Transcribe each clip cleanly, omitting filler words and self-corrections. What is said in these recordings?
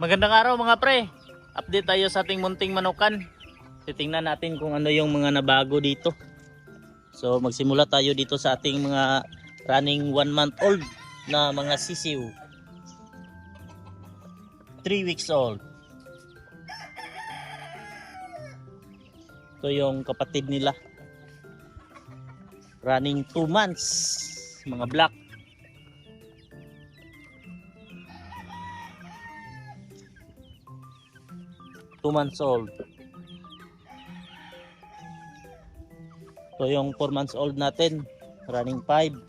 Magandang araw mga pre. Update tayo sa ating munting manukan. Titingnan natin kung ano yung mga nabago dito. So magsimula tayo dito sa ating mga running 1 month old na mga sisiw. 3 weeks old. Ito yung kapatid nila. Running 2 months. Mga black. Two months old. Ito yung 4 months old natin. Running 5.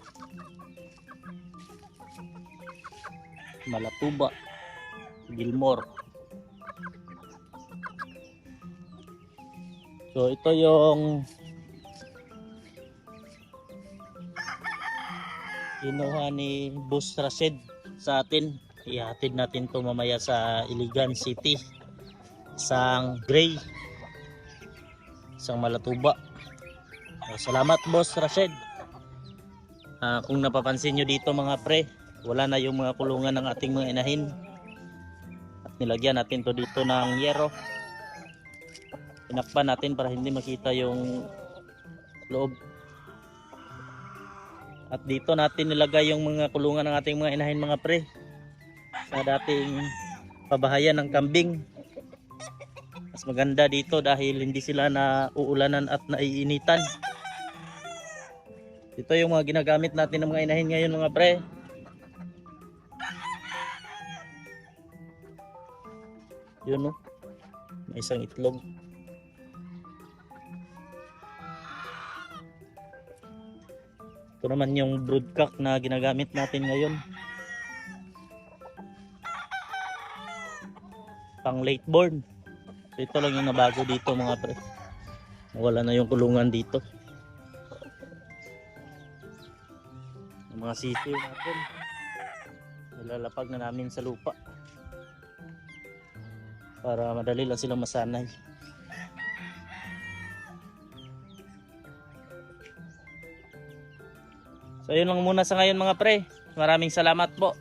Malatuba. Gilmore. So ito yung kinuha ni Boss Rashid sa atin. Ihatid natin to mamaya sa Iligan City. Isang gray, isang malatuba. Salamat Boss Rashid. Kung napapansin nyo dito mga pre, wala na yung mga kulungan ng ating mga inahin. At nilagyan natin to dito ng yero. Pinakpan natin para hindi makita yung loob. At dito natin nilagay yung mga kulungan ng ating mga inahin mga pre, sa dating pabahayan ng kambing. Mas maganda dito dahil hindi sila na uulanan at naiinitan. Ito yung mga ginagamit natin ng mga inahin ngayon mga pre. Yun no, may isang itlog. Ito naman yung broodcock na ginagamit natin ngayon. Pang late born. So ito lang yung nabago dito mga pre. Wala na yung kulungan dito. Yung mga sisiw natin, nilalapag na namin sa lupa para madali lang silang masanay. So yun lang muna sa ngayon mga pre. Maraming salamat po.